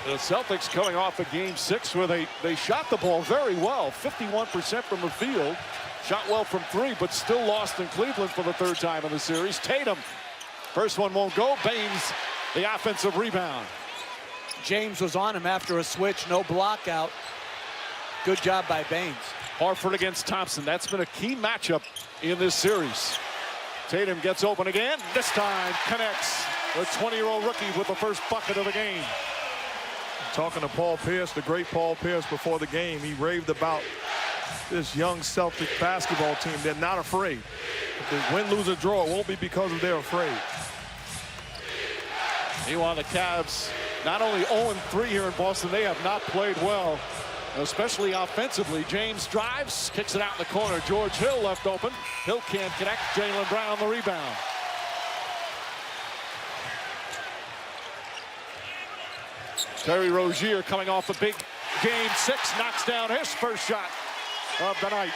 The Celtics coming off of game 6 where they shot the ball very well, 51% from the field. Shot well from 3, but still lost in Cleveland for the 3rd time in the series. Tatum, first one won't go. Baines, the offensive rebound. James was on him after a switch, no block out. Good job by Baines. Horford against Thompson. That's been a key matchup in this series. Tatum gets open again. This time connects. The 20-year-old rookie with the first bucket of the game. Talking to Paul Pierce, the great Paul Pierce, before the game, he raved about this young Celtic basketball team. They're not afraid. If they win, lose, or draw, it won't be because they're afraid. Meanwhile, the Cavs not only 0-3 here in Boston, they have not played well, especially offensively. James drives, kicks it out in the corner. George Hill left open. Hill can't connect. Jaylen Brown the rebound. Terry Rozier coming off a big game 6, knocks down his first shot of the night.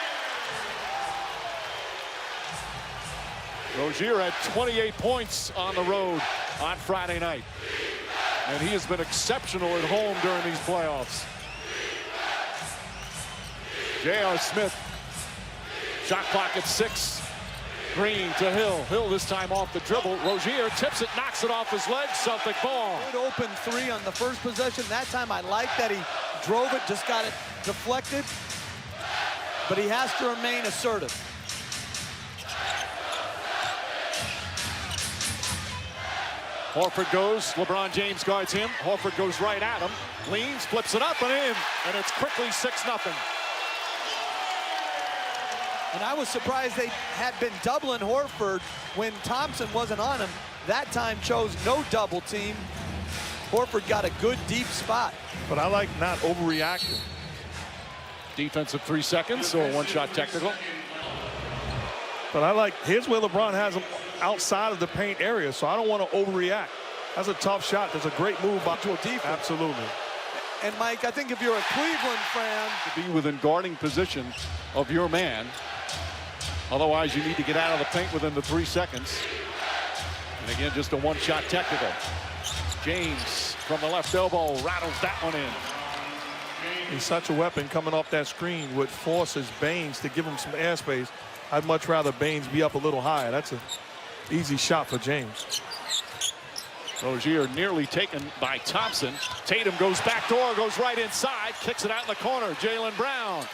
Rozier had 28 points on the road on Friday night. And he has been exceptional at home during these playoffs. J.R. Smith, shot clock at 6. Green to Hill. Hill this time off the dribble. Rozier tips it, knocks it off his leg. Celtic ball. Good open 3 on the first possession. That time I like that he drove it, just got it deflected. But he has to remain assertive. Horford goes. LeBron James guards him. Horford goes right at him. Leans, flips it up and in. And it's quickly 6-0. And I was surprised they had been doubling Horford when Thompson wasn't on him. That time chose no double team. Horford got a good deep spot. But I like not overreacting. Defensive 3 seconds, so a one-shot technical. But I like, here's where LeBron has him outside of the paint area, so I don't want to overreact. That's a tough shot. That's a great move by to a defense. Absolutely. And Mike, I think if you're a Cleveland fan, to be within guarding position of your man. Otherwise, you need to get out of the paint within the 3 seconds. And again, just a one-shot technical. James from the left elbow rattles that one in. He's such a weapon coming off that screen, which forces Baines to give him some airspace. I'd much rather Baines be up a little higher. That's an easy shot for James. Rozier nearly taken by Thompson. Tatum goes back door, goes right inside, kicks it out in the corner. Jaylen Brown.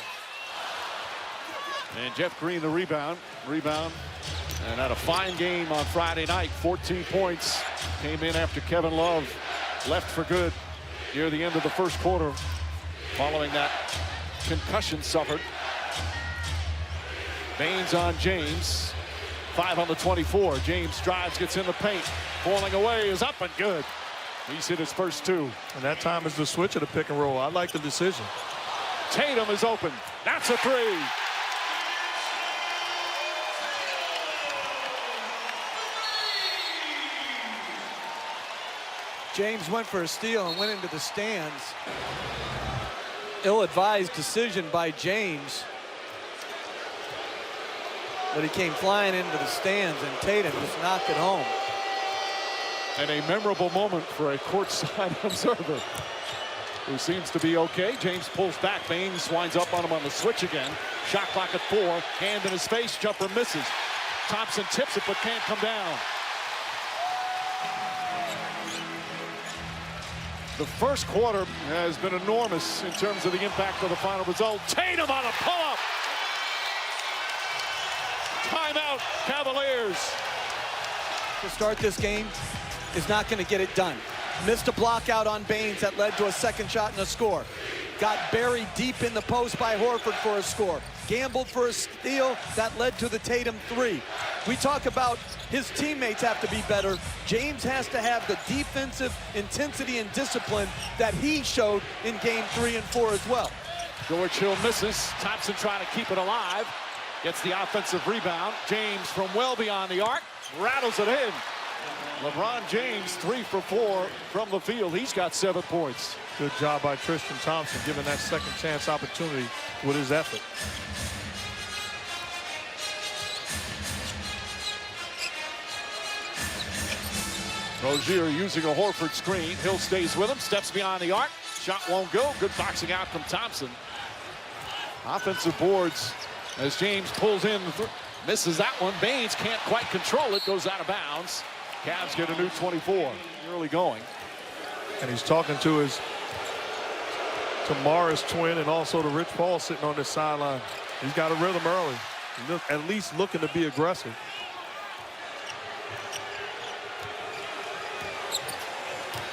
And Jeff Green the rebound. And had a fine game on Friday night. 14 points. Came in after Kevin Love left for good near the end of the first quarter following that concussion suffered. Baines on James. 5 on the 24. James drives, gets in the paint. Falling away is up and good. He's hit his first 2. And that time is the switch of the pick and roll. I like the decision. Tatum is open. That's a 3. James went for a steal and went into the stands. Ill-advised decision by James. But he came flying into the stands, and Tatum just knocked it home. And a memorable moment for a courtside observer who seems to be okay. James pulls back. Baines winds up on him on the switch again. Shot clock at 4. Hand in his face. Jumper misses. Thompson tips it but can't come down. The first quarter has been enormous in terms of the impact of the final result. Tatum on a pull-up. Timeout, Cavaliers. To start this game is not going to get it done. Missed a block out on Baines that led to a second shot and a score. Got buried deep in the post by Horford for a score. Gambled for a steal that led to the Tatum 3. We talk about his teammates have to be better. James has to have the defensive intensity and discipline that he showed in game 3 and 4 as well. George Hill misses. Thompson trying to keep it alive. Gets the offensive rebound. James from well beyond the arc. Rattles it in. LeBron James 3 for 4 from the field. He's got 7 points. Good job by Tristan Thompson, giving that second chance opportunity with his effort. Rozier using a Horford screen. Hill stays with him, steps beyond the arc. Shot won't go. Good boxing out from Thompson. Offensive boards as James pulls in. Misses that one. Baines can't quite control it. Goes out of bounds. Cavs get a new 24. Early going. And he's talking to Morris twin and also to Rich Paul sitting on the sideline. He's got a rhythm early. At least looking to be aggressive.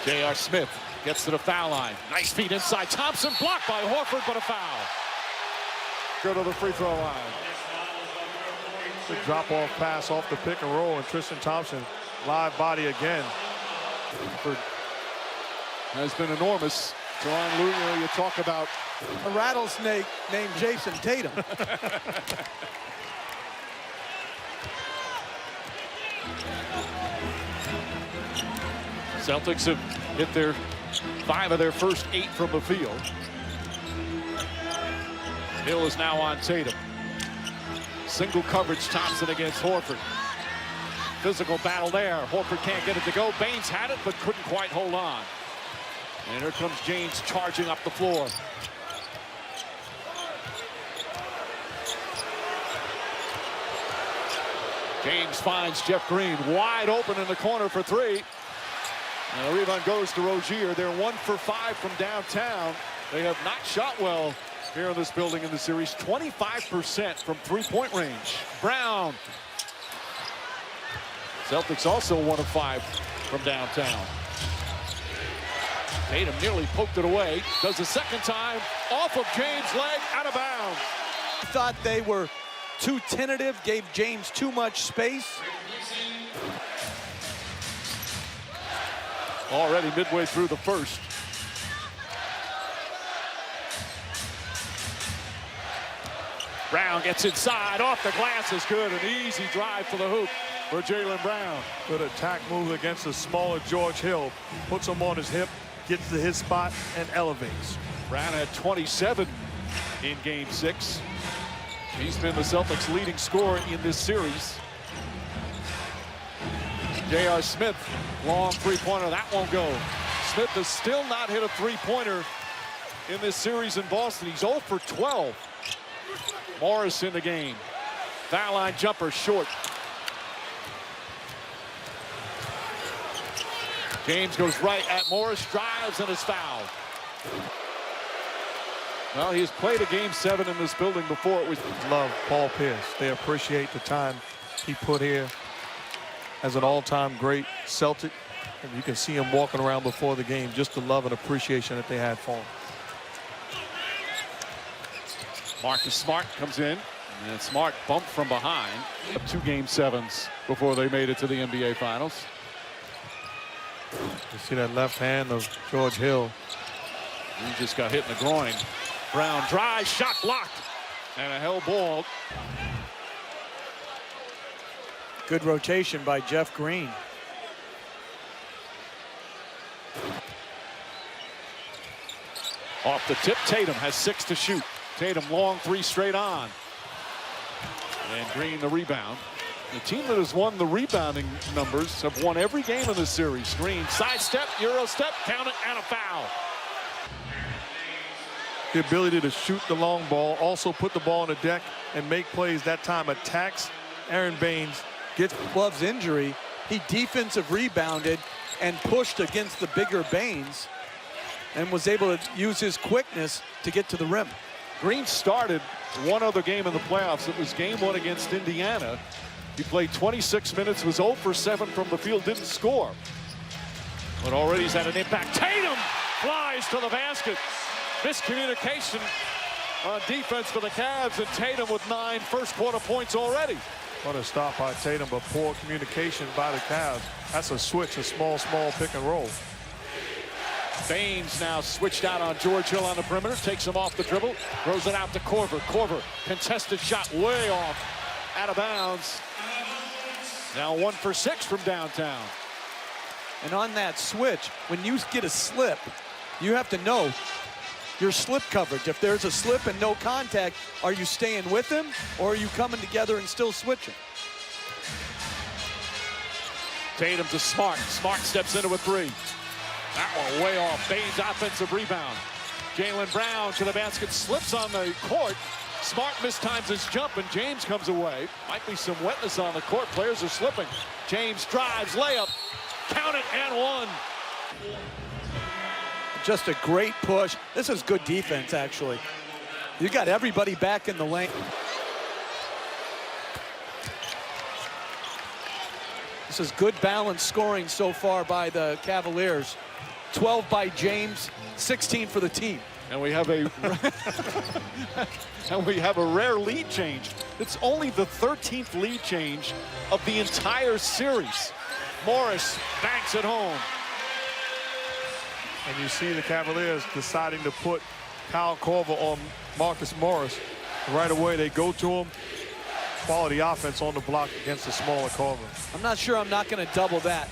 J.R. Smith gets to the foul line. Nice feed inside. Thompson blocked by Horford, but a foul. Go to the free throw line. The drop-off pass off the pick and roll, and Tristan Thompson live body again. Has been enormous. John Luger, you talk about a rattlesnake named Jason Tatum. Celtics have hit their 5 of their first 8 from the field. Hill is now on Tatum. Single coverage Thompson against Horford. Physical battle there. Horford can't get it to go. Baines had it but couldn't quite hold on. And here comes James charging up the floor. James finds Jeff Green wide open in the corner for 3. And the rebound goes to Rozier. They're 1 for 5 from downtown. They have not shot well here in this building in the series. 25% from three-point range. Brown. Celtics also 1 of 5 from downtown. Tatum nearly poked it away. Does the second time. Off of James' leg, out of bounds. Thought they were too tentative, gave James too much space. Already midway through the first. Brown gets inside, off the glass is good. An easy drive for the hoop for Jaylen Brown. Good attack move against the smaller George Hill. Puts him on his hip, gets to his spot, and elevates. Brown had 27 in Game 6. He's been the Celtics' leading scorer in this series. J.R. Smith, long three-pointer, that won't go. Smith has still not hit a three-pointer in this series in Boston. He's 0 for 12. Morris in the game. Foul line jumper short. James goes right at Morris, drives and is fouled. Well, he's played a Game 7 in this building before. It was love Paul Pierce. They appreciate the time he put here as an all-time great Celtic. And you can see him walking around before the game, just the love and appreciation that they had for him. Marcus Smart comes in, and Smart bumped from behind. 2 Game 7s before they made it to the NBA Finals. You see that left hand of George Hill. He just got hit in the groin. Brown drives, shot blocked, and a hell ball. Good rotation by Jeff Green. Off the tip, Tatum has 6 to shoot. Tatum long 3 straight on. And Green the rebound. The team that has won the rebounding numbers have won every game in this series. Green sidestep, Euro step, count it, and a foul. The ability to shoot the long ball, also put the ball on the deck and make plays. That time attacks Aaron Baines. Gets Love's injury. He defensive rebounded and pushed against the bigger Baines and was able to use his quickness to get to the rim. Green started one other game in the playoffs. It was Game 1 against Indiana. He played 26 minutes, was 0 for 7 from the field, didn't score. But already he's had an impact. Tatum flies to the basket. Miscommunication on defense for the Cavs, and Tatum with 9 first-quarter points already. What a stop by Tatum, but poor communication by the Cavs. That's a switch, a small pick and roll. Baines now switched out on George Hill on the perimeter, takes him off the dribble, throws it out to Korver. Korver, contested shot way off, out of bounds. Now 1 for 6 from downtown. And on that switch, when you get a slip, you have to know your slip coverage. If there's a slip and no contact, are you staying with him or are you coming together and still switching? Tatum to Smart. Smart steps into a three. That one way off. Baines offensive rebound. Jaylen Brown to the basket, slips on the court. Smart mistimes his jump, and James comes away. Might be some wetness on the court. Players are slipping. James drives, layup. Count it, and one. Just a great push. This is good defense, actually. You got everybody back in the lane. This is good balanced scoring so far by the Cavaliers. 12 by James, 16 for the team. And we have a rare lead change. It's only the 13th lead change of the entire series. Morris banks it home. And you see the Cavaliers deciding to put Kyle Korver on Marcus Morris. Right away, they go to him. Quality offense on the block against the smaller Korver. I'm not sure I'm not going to double that.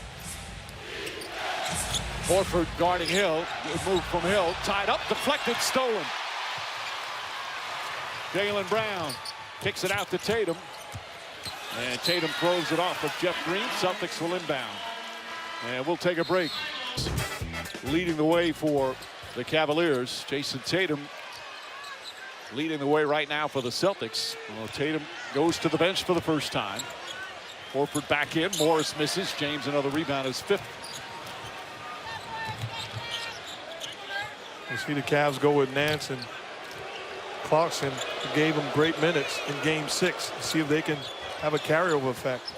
Horford guarding Hill. Good move from Hill. Tied up, deflected, stolen. Jaylen Brown kicks it out to Tatum. And Tatum throws it off of Jeff Green. Celtics will inbound. And we'll take a break. Leading the way for the Cavaliers, Jason Tatum leading the way right now for the Celtics. Well, Tatum goes to the bench for the first time. Horford back in. Morris misses. James another rebound, his fifth. You see the Cavs go with Nance and Clarkson, who gave them great minutes in Game 6. See if they can have a carryover effect.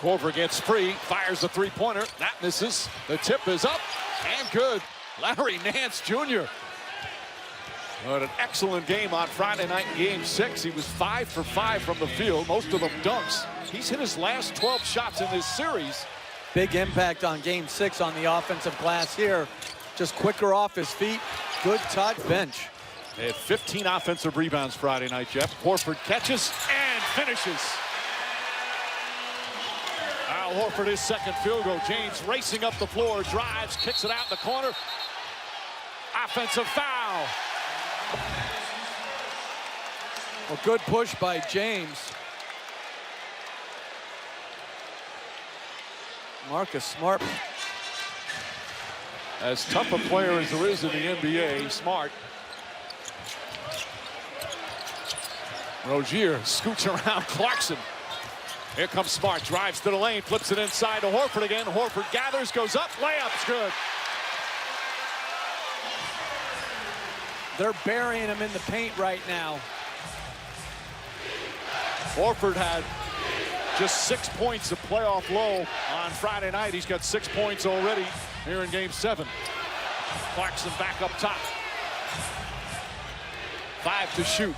Korver gets free, fires a three-pointer. That misses. The tip is up and good. Larry Nance Jr. Had an excellent game on Friday night in Game 6. He was 5 for 5 from the field, most of them dunks. He's hit his last 12 shots in this series. Big impact on Game 6 on the offensive glass here. Just quicker off his feet. Good touch. Bench. They had 15 offensive rebounds Friday night, Jeff. Horford catches and finishes. Al Horford, his second field goal. James racing up the floor, drives, kicks it out in the corner. Offensive foul. A good push by James. Marcus Smart. As tough a player as there is in the NBA, Smart. Rozier scoots around Clarkson. Here comes Smart, drives to the lane, flips it inside to Horford again. Horford gathers, goes up, layup's good. They're burying him in the paint right now. Horford had just 6 points, a playoff low on Friday night. He's got 6 points already here in Game 7. Clarkson back up top. 5 to shoot.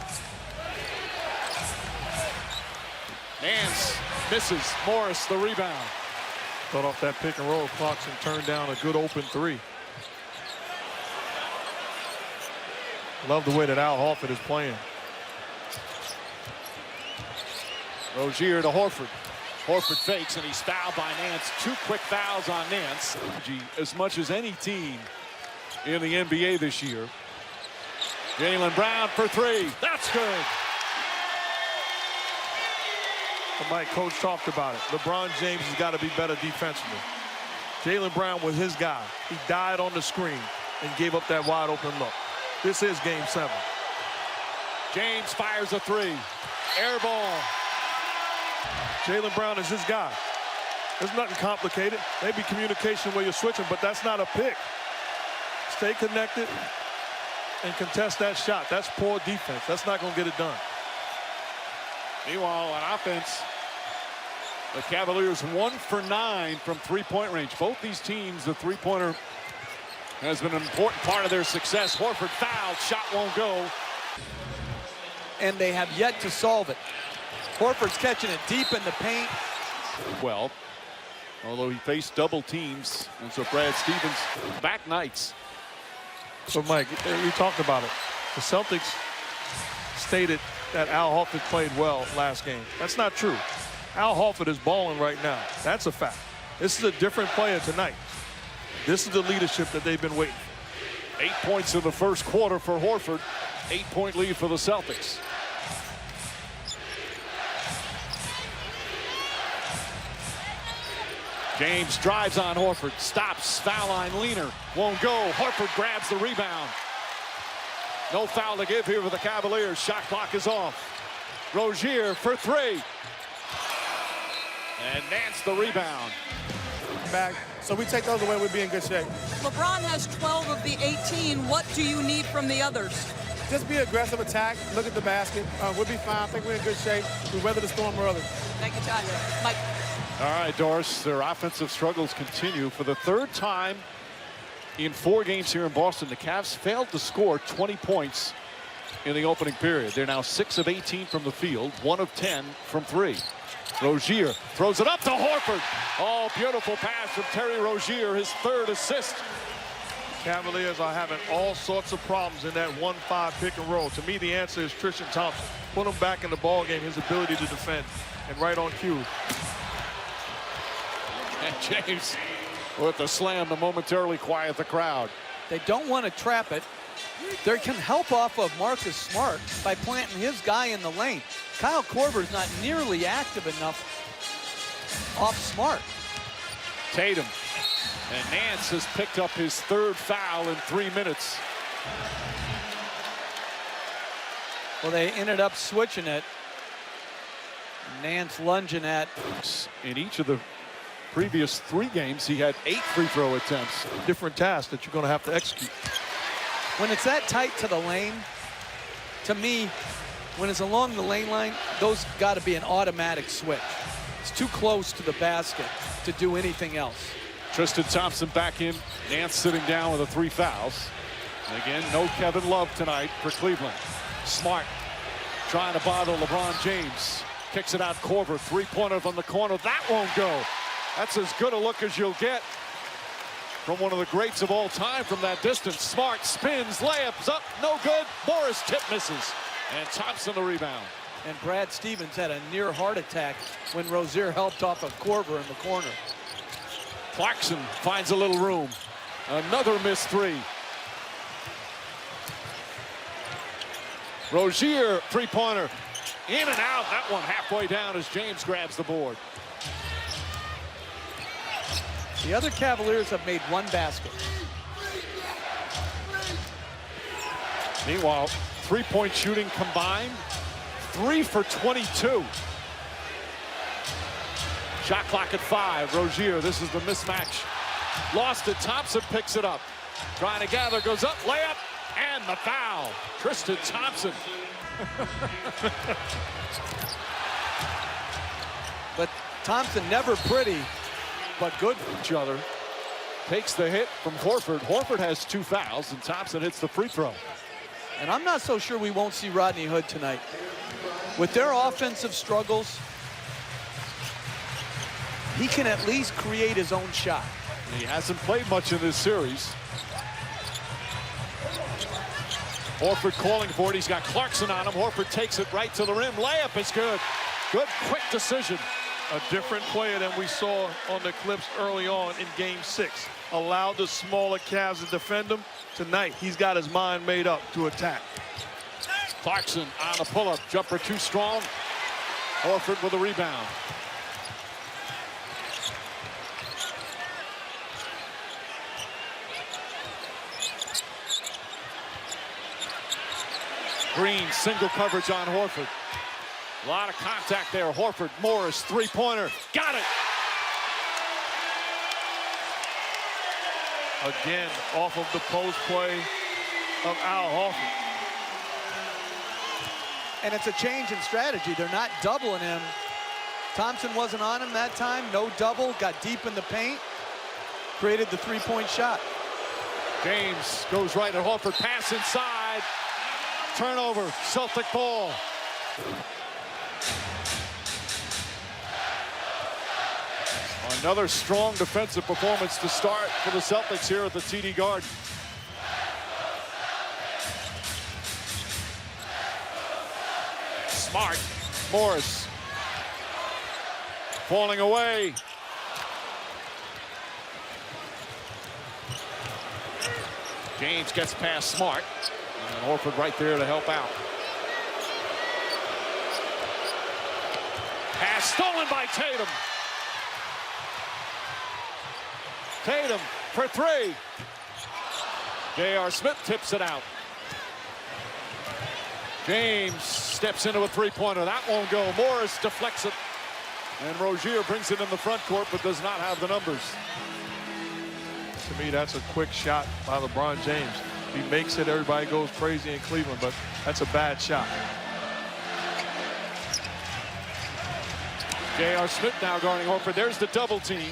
Nance misses. Morris the rebound. Thought off that pick and roll, Clarkson turned down a good open three. Love the way that Al Horford is playing. Rozier to Horford. Horford fakes and he's fouled by Nance. 2 quick fouls on Nance. As much as any team in the NBA this year. Jaylen Brown for 3. That's good. Mike, Coach talked about it. LeBron James has got to be better defensively. Jaylen Brown was his guy. He died on the screen and gave up that wide open look. This is Game 7. James fires a 3. Air ball. Jaylen Brown is his guy. There's nothing complicated. Maybe communication where you're switching, but that's not a pick. Stay connected and contest that shot. That's poor defense. That's not going to get it done. Meanwhile, on offense, the Cavaliers 1 for 9 from three-point range. Both these teams, the three-pointer has been an important part of their success. Horford fouled, shot won't go. And they have yet to solve it. Horford's catching it deep in the paint. Well, although he faced double teams, and so Brad Stevens back nights. So, Mike, we talked about it. The Celtics stated that Al Horford played well last game. That's not true. Al Horford is balling right now. That's a fact. This is a different player tonight. This is the leadership that they've been waiting for. 8 points in the first quarter for Horford. 8-point lead for the Celtics. James drives on Horford, stops, foul line leaner, won't go. Horford grabs the rebound. No foul to give here for the Cavaliers. Shot clock is off. Rozier for three. And Nance the rebound. Back. So we take those away, we'll be in good shape. LeBron has 12 of the 18. What do you need from the others? Just be aggressive attack, look at the basket. We'll be fine. I think we're in good shape. We weather the storm early. Thank you, John. Mike. All right, Doris, their offensive struggles continue. For the third time in 4 games here in Boston, the Cavs failed to score 20 points in the opening period. They're now 6 of 18 from the field, 1 of 10 from 3. Rozier throws it up to Horford. Oh, beautiful pass from Terry Rozier, his 3rd assist. Cavaliers are having all sorts of problems in that 1-5 pick and roll. To me, the answer is Tristan Thompson. Put him back in the ball game, his ability to defend, and right on cue. And James with the slam to momentarily quiet the crowd. They don't want to trap it. They can help off of Marcus Smart by planting his guy in the lane. Kyle Korver's not nearly active enough off Smart. Tatum. And Nance has picked up his 3rd foul in 3 minutes. Well, they ended up switching it. Nance lunging at. In each of the previous 3 games, he had 8 free throw attempts. Different task that you're going to have to execute. When it's that tight to the lane, to me, when it's along the lane line, those got to be an automatic switch. It's too close to the basket to do anything else. Tristan Thompson back in. Nance sitting down with 3 fouls. And again, no Kevin Love tonight for Cleveland. Smart trying to bother LeBron James. Kicks it out Korver. 3-pointer from the corner. That won't go. That's as good a look as you'll get from one of the greats of all time from that distance. Smart spins, layups up, no good. Morris tip misses. And Thompson the rebound. And Brad Stevens had a near heart attack when Rozier helped off of Korver in the corner. Clarkson finds a little room. Another missed 3. Rozier, 3-pointer. In and out. That one halfway down as James grabs the board. The other Cavaliers have made 1 basket. Meanwhile, 3-point shooting combined, 3 for 22. Shot clock at 5. Rozier, this is the mismatch. Lost it. Thompson picks it up. Trying to gather, goes up, layup, and the foul. Tristan Thompson. But Thompson never pretty, but good for each other. Takes the hit from Horford. Horford has 2 fouls, and Thompson hits the free throw. And I'm not so sure we won't see Rodney Hood tonight. With their offensive struggles, he can at least create his own shot. He hasn't played much in this series. Horford calling for it. He's got Clarkson on him. Horford takes it right to the rim. Layup is good. Good, quick decision. A different player than we saw on the Clips early on in Game 6. Allowed the smaller Cavs to defend him. Tonight, he's got his mind made up to attack. Clarkson on the pull-up. Jumper too strong. Horford with a rebound. Green, single coverage on Horford. A lot of contact there. Horford, Morris, 3-pointer. Got it. Again, off of the post play of Al Horford. And it's a change in strategy. They're not doubling him. Thompson wasn't on him that time. No double. Got deep in the paint. Created the 3-point shot. James goes right at Horford. Pass inside. Turnover. Celtic ball. Another strong defensive performance to start for the Celtics here at the TD Garden. Smart. Morris. Falling away. James gets past Smart. And Horford right there to help out. Pass stolen by Tatum. Tatum for three. J.R. Smith tips it out. James steps into a three-pointer. That won't go. Morris deflects it. And Rozier brings it in the front court, but does not have the numbers. To me, that's a quick shot by LeBron James. He makes it, everybody goes crazy in Cleveland, but that's a bad shot. J.R. Smith now guarding Horford. There's the double team.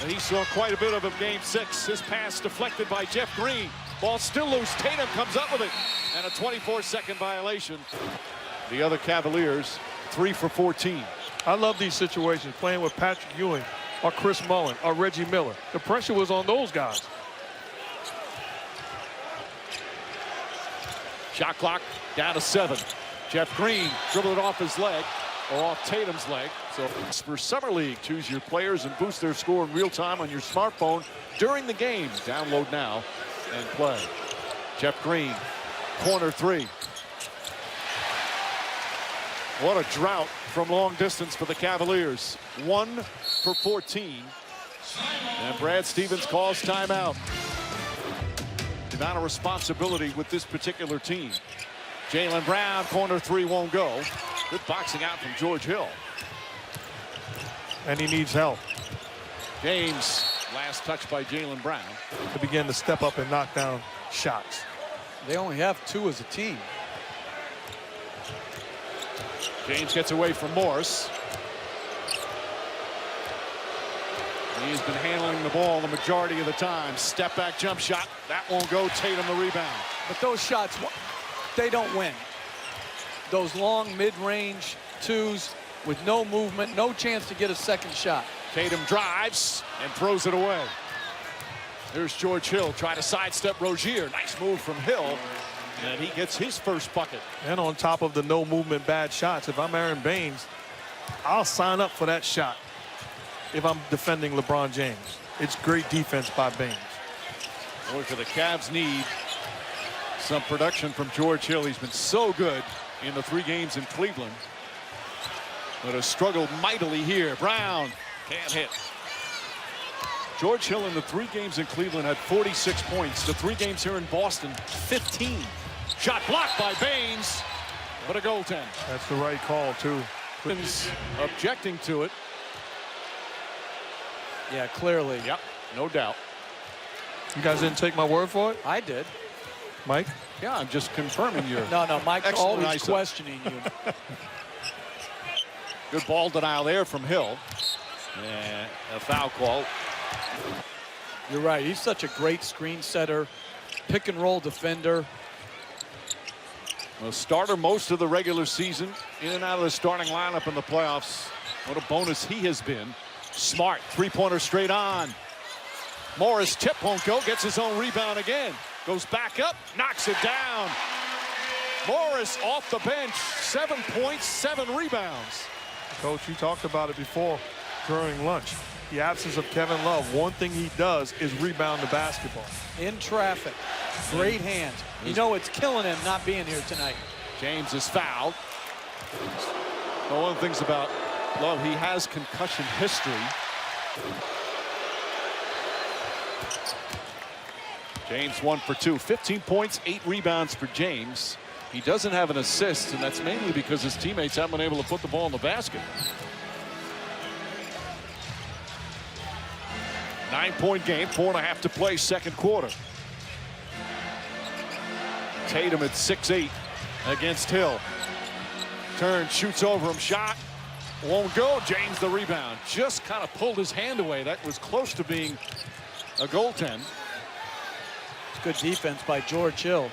And he saw quite a bit of him game 6. His pass deflected by Jeff Green. Ball still loose. Tatum comes up with it. And a 24-second violation. The other Cavaliers, 3 for 14. I love these situations, playing with Patrick Ewing or Chris Mullin or Reggie Miller. The pressure was on those guys. Shot clock down to 7. Jeff Green dribbled it off his leg, or off Tatum's leg. So for Summer League, choose your players and boost their score in real time on your smartphone during the game. Download now and play. Jeff Green, corner 3. What a drought from long distance for the Cavaliers. 1 for 14. And Brad Stevens calls timeout. The amount of responsibility with this particular team. Jaylen Brown, corner 3 won't go. Good boxing out from George Hill. And he needs help. James, last touch by Jaylen Brown. To begin to step up and knock down shots. They only have 2 as a team. James gets away from Morris. He's been handling the ball the majority of the time. Step back jump shot. That won't go. Tatum the rebound. But those shots, they don't win. Those long mid-range 2s with no movement, no chance to get a second shot. Tatum drives and throws it away. There's George Hill trying to sidestep Rozier. Nice move from Hill. And he gets his first bucket. And on top of the no movement bad shots, if I'm Aaron Baines, I'll sign up for that shot if I'm defending LeBron James. It's great defense by Baines. Boy, for the Cavs need some production from George Hill. He's been so good in the 3 games in Cleveland, but has struggled mightily here. Brown can't hit. George Hill in the 3 games in Cleveland had 46 points. The 3 games here in Boston, 15. Shot blocked by Baines, but a goaltend. That's the right call, too. Objecting to it. Yeah, clearly. Yep, no doubt. You guys didn't take my word for it? I did. Mike? Yeah, I'm just confirming your. No, Mike's excellent always ISO. questioning you. Good ball denial there from Hill. And a foul call. You're right. He's such a great screen setter, pick and roll defender. A starter most of the regular season, in and out of the starting lineup in the playoffs. What a bonus he has been. Smart, 3-pointer straight on. Morris tip won't go, gets his own rebound again. Goes back up, knocks it down. Morris off the bench, 7 points, 7 rebounds. Coach, you talked about it before during lunch. The absence of Kevin Love, one thing he does is rebound the basketball. In traffic. Great hands. You know it's killing him not being here tonight. James is fouled. Well, one of the things about Love, he has concussion history. James 1 for 2, 15 points, 8 rebounds for James. He doesn't have an assist, and that's mainly because his teammates haven't been able to put the ball in the basket. 9-point game, 4.5 to play, second quarter. Tatum at 6'8" against Hill. Turns, shoots over him, shot. Won't go. James the rebound. Just kind of pulled his hand away. That was close to being a goaltend. It's good defense by George Hill.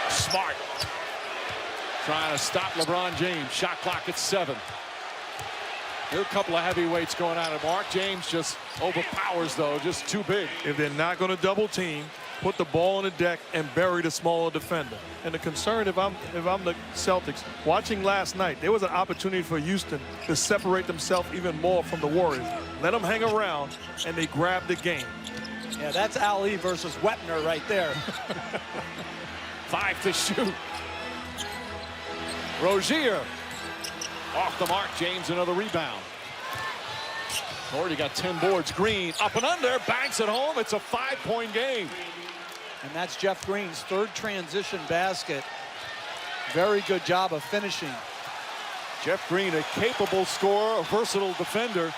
Smart. Trying to stop LeBron James. Shot clock at 7. There's a couple of heavyweights going at it. Mark James just overpowers, though, just too big. If they're not going to double team, put the ball on the deck and bury the smaller defender. And the concern, if I'm the Celtics, watching last night, there was an opportunity for Houston to separate themselves even more from the Warriors. Let them hang around, and they grab the game. Yeah, that's Ali versus Wepner right there. 5 to shoot. Rozier off the mark. James another rebound. Already got 10 boards. Green up and under, banks it home. It's a 5-point game. And that's Jeff Green's third transition basket. Very good job of finishing. Jeff Green, a capable scorer, a versatile defender.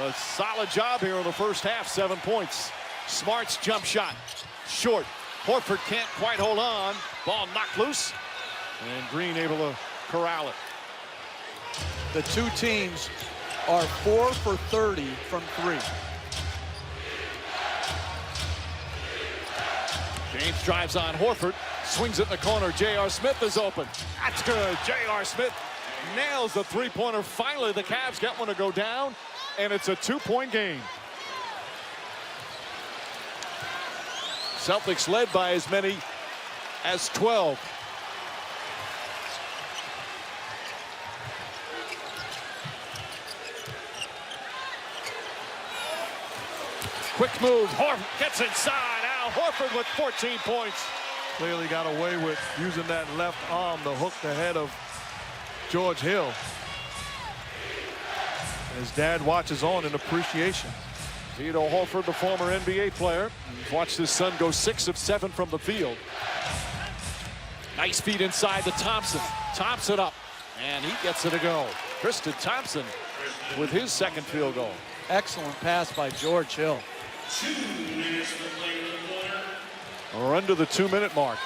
A solid job here in the first half, 7 points. Smart's jump shot, short. Horford can't quite hold on. Ball knocked loose, and Green able to corral it. The two teams are 4 for 30 from 3. James drives on Horford, swings it in the corner. J.R. Smith is open. That's good. J.R. Smith nails the three-pointer. Finally, the Cavs get one to go down, and it's a 2-point game. Celtics led by as many as 12. Quick move. Horford gets inside. Al Horford with 14 points. Clearly got away with using that left arm to hook the head of George Hill. His dad watches on in appreciation. Tito Horford, the former NBA player, watched his son go 6 of 7 from the field. Nice feed inside to Thompson. Thompson up, and he gets it to go. Tristan Thompson with his second field goal. Excellent pass by George Hill. We're under the 2-minute mark.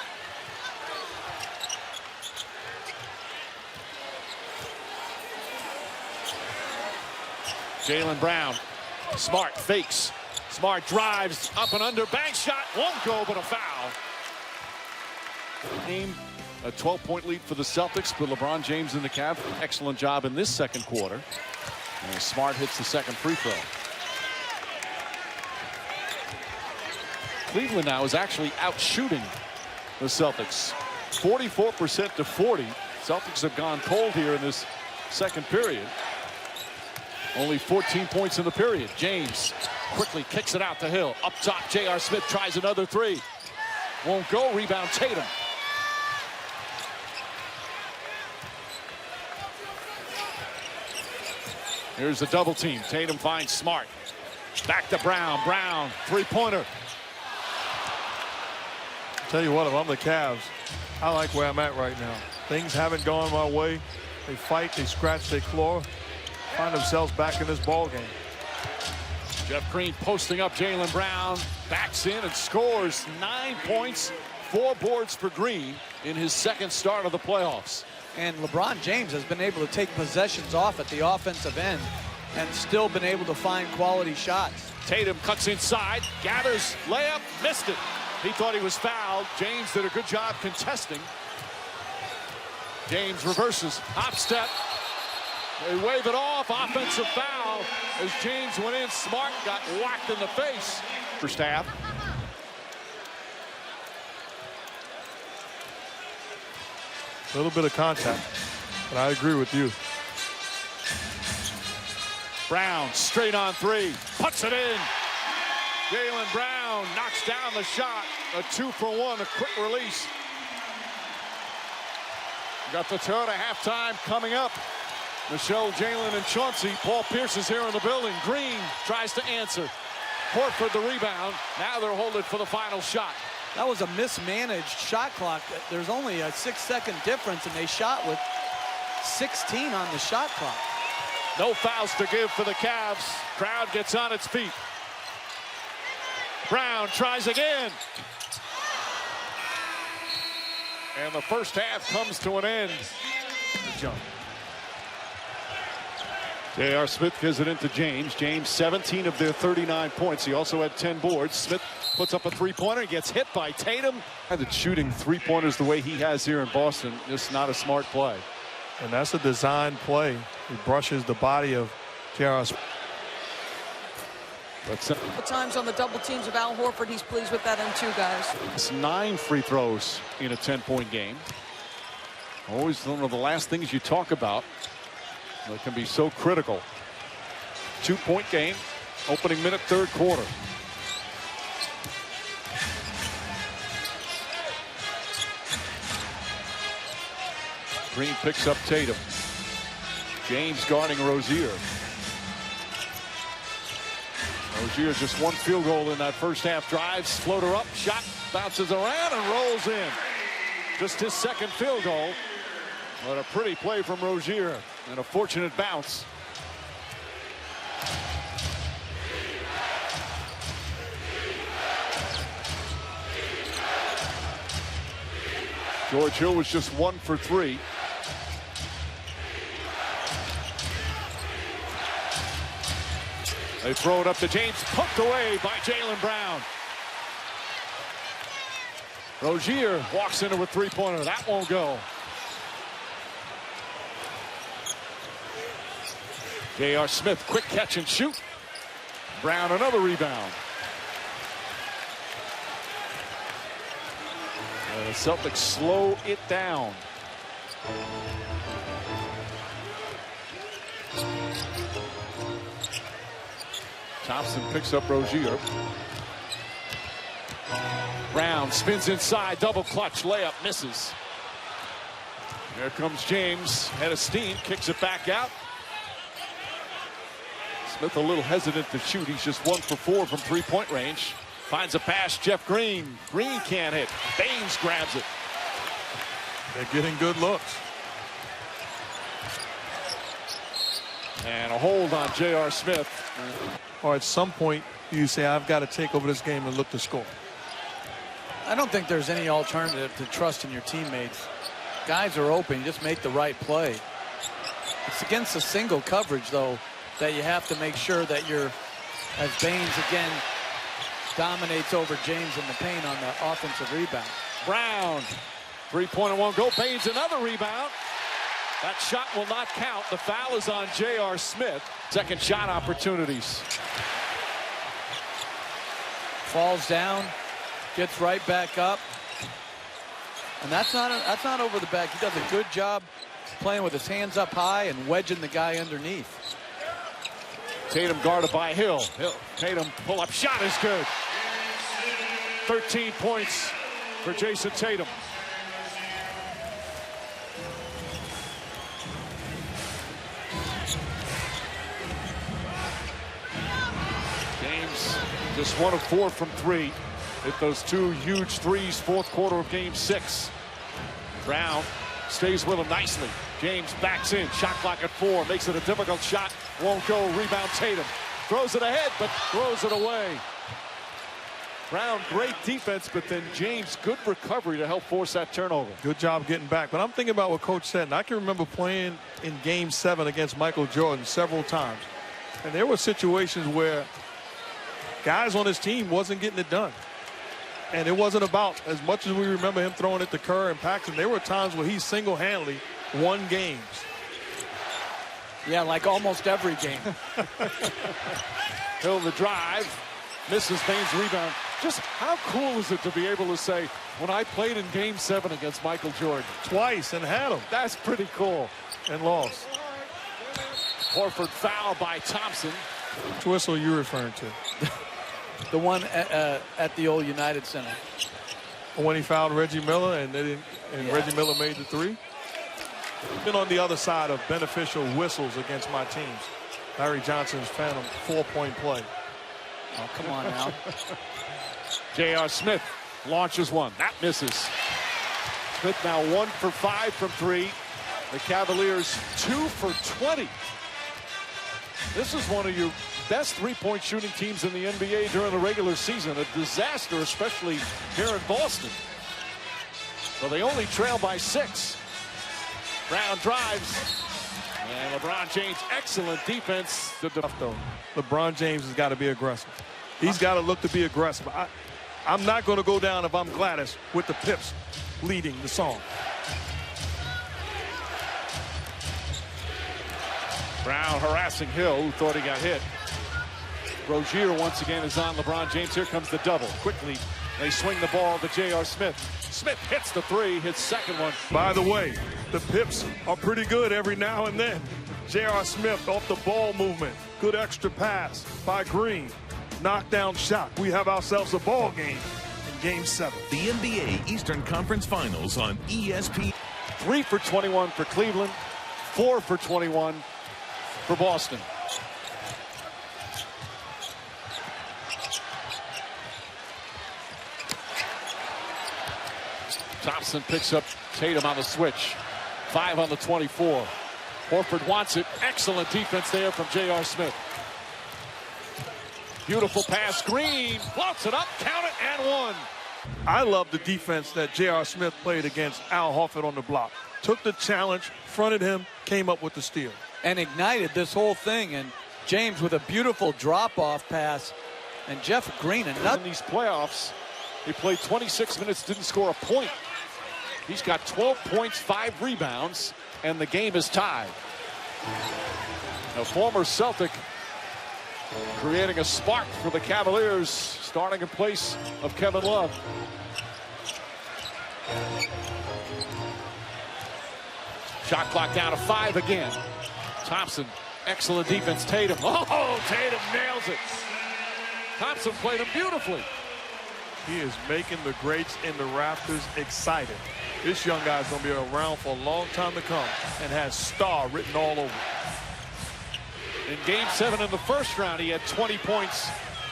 Jaylen Brown. Smart fakes. Smart drives up and under. Bank shot. Won't go, but a foul. Game, a 12-point lead for the Celtics, but LeBron James and the Cavs. Excellent job in this second quarter. And Smart hits the second free throw. Cleveland now is actually out shooting the Celtics. 44% to 40. Celtics have gone cold here in this second period. Only 14 points in the period. James quickly kicks it out to Hill. Up top, J.R. Smith tries another three. Won't go. Rebound Tatum. Here's the double team. Tatum finds Smart. Back to Brown. Brown, three-pointer. Tell you what, if I'm the Cavs, I like where I'm at right now. Things haven't gone my way. They fight, they scratch, they claw, find themselves back in this ball game. Jeff Green posting up Jaylen Brown, backs in and scores 9 points, 4 boards for Green in his second start of the playoffs. And LeBron James has been able to take possessions off at the offensive end and still been able to find quality shots. Tatum cuts inside, gathers, layup, missed it. He thought he was fouled. James did a good job contesting. James reverses, hop step. They wave it off, offensive foul. As James went in, Smart got whacked in the face. First half. A little bit of contact, but I agree with you. Brown straight on three, puts it in. Jaylen Brown knocks down the shot. A 2-for-1, a quick release. Got the Toyota halftime coming up. Michelle, Jalen, and Chauncey. Paul Pierce is here in the building. Green tries to answer. Horford the rebound. Now they're holding for the final shot. That was a mismanaged shot clock. There's only a 6-second difference, and they shot with 16 on the shot clock. No fouls to give for the Cavs. Crowd gets on its feet. Brown tries again. And the first half comes to an end. Jump. J.R. Smith gives it into James. James 17 of their 39 points. He also had 10 boards. Smith puts up a three-pointer. He gets hit by Tatum. That shooting three-pointers the way he has here in Boston, just not a smart play. And that's a design play. He brushes the body of J.R. Smith. Couple times on the double teams of Al Horford, he's pleased with that end too, guys. It's 9 free throws in a 10-point game. Always one of the last things you talk about that can be so critical. 2-point game, opening minute, third quarter. Green picks up Tatum. James guarding Rozier. Rozier just one field goal in that first half. Drives, floater up, shot, bounces around and rolls in. Just his second field goal. But a pretty play from Rozier and a fortunate bounce. George Hill was just 1 for 3. They throw it up to James, poked away by Jaylen Brown. Rozier walks into a three-pointer. That won't go. J.R. Smith, quick catch and shoot. Brown, another rebound. The Celtics slow it down. Thompson picks up Rozier. Brown spins inside, double clutch, layup, misses. Here comes James, head of steam, kicks it back out. Smith a little hesitant to shoot. He's just 1 for 4 from three-point range. Finds a pass, Jeff Green. Green can't hit. Baines grabs it. They're getting good looks. And a hold on J.R. Smith. Or at some point, you say, I've got to take over this game and look to score. I don't think there's any alternative to trusting your teammates. Guys are open, just make the right play. It's against a single coverage, though, that you have to make sure that you're, as Baines again dominates over James in the paint on the offensive rebound. Brown, three-pointer won't go. Baines another rebound. That shot will not count. The foul is on J.R. Smith. Second shot opportunities. Falls down, gets right back up. And that's not over the back. He does a good job playing with his hands up high and wedging the guy underneath. Tatum guarded by Hill. Tatum pull-up shot is good. 13 points for Jason Tatum. James just 1 of 4 from 3. Hit those 2 huge threes, fourth quarter of game 6. Brown stays with him nicely. James backs in, shot clock at 4, makes it a difficult shot, won't go. Rebound Tatum, throws it ahead but throws it away. Brown, great defense, but then James, good recovery to help force that turnover. Good job getting back. But I'm thinking about what Coach said, and I can remember playing in Game 7 against Michael Jordan several times. And there were situations where guys on his team wasn't getting it done. And it wasn't about, as much as we remember him throwing it to Kerr and Paxson, there were times where he single-handedly won games. Yeah, like almost every game. Hill the drive, misses Baines' rebound. Just how cool is it to be able to say, when I played in Game 7 against Michael Jordan? Twice and had him. That's pretty cool. And lost. Horford foul by Thompson. Which whistle are you referring to? The one at the old United Center. When he fouled Reggie Miller and Reggie Miller made the 3. Been on the other side of beneficial whistles against my teams. Larry Johnson's phantom 4-point play. Oh, come on now. J.R. Smith launches one. That misses. Smith now 1 for 5 from 3. The Cavaliers 2 for 20. This is one of your best three-point shooting teams in the NBA during the regular season. A disaster, especially here in Boston. So they only trail by 6. Brown drives. And LeBron James, excellent defense. LeBron James has got to be aggressive. He's got to look to be aggressive. I'm not going to go down if I'm Gladys with the Pips leading the song. Brown harassing Hill, who thought he got hit. Rozier once again is on LeBron James. Here comes the double. Quickly, they swing the ball to J.R. Smith. Smith hits the 3, his second one. By the way, the Pips are pretty good every now and then. J.R. Smith off the ball movement. Good extra pass by Green. Knockdown shot. We have ourselves a ball game in Game 7. The NBA Eastern Conference Finals on ESPN. 3 for 21 for Cleveland. 4 for 21 for Boston. Thompson picks up Tatum on the switch. 5 on the 24. Horford wants it. Excellent defense there from J.R. Smith. Beautiful pass. Green floats it up. Count it and one. I love the defense that J.R. Smith played against Al Horford on the block. Took the challenge, fronted him, came up with the steal. And ignited this whole thing. And James with a beautiful drop-off pass. And Jeff Green, in these playoffs, he played 26 minutes, didn't score a point. He's got 12 points, 5 rebounds, and the game is tied. A former Celtic creating a spark for the Cavaliers, starting in place of Kevin Love. Shot clock down to 5 again. Thompson, excellent defense. Tatum. Oh, Tatum nails it. Thompson played him beautifully. He is making the greats in the rafters excited. This young guy's going to be around for a long time to come and has star written all over. In Game 7 in the first round, he had 20 points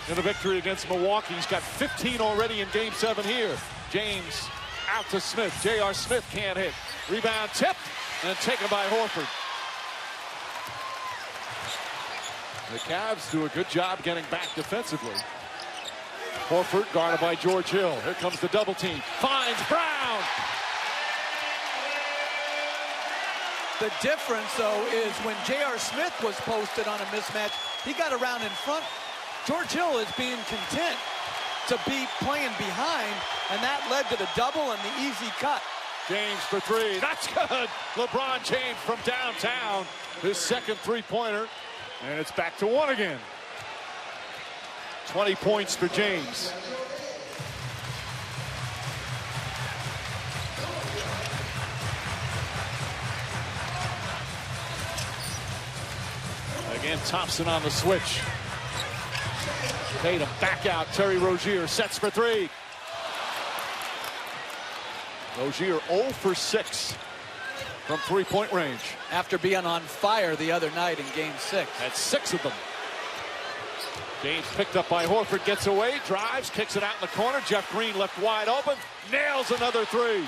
in the victory against Milwaukee. He's got 15 already in Game 7 here. James out to Smith. J.R. Smith can't hit. Rebound tipped and taken by Horford. The Cavs do a good job getting back defensively. Horford guarded by George Hill. Here comes the double team. Finds Brown. The difference, though, is when J.R. Smith was posted on a mismatch, he got around in front. George Hill is being content to be playing behind, and that led to the double and the easy cut. James for 3. That's good. LeBron James from downtown. His second three-pointer. And it's back to 1 again. 20 points for James. Again, Thompson on the switch. Tatum back out. Terry Rozier sets for 3. Rozier 0 for 6 from three-point range. After being on fire the other night in Game 6. That's 6 of them. James picked up by Horford, gets away, drives, kicks it out in the corner. Jeff Green left wide open, nails another 3. I'll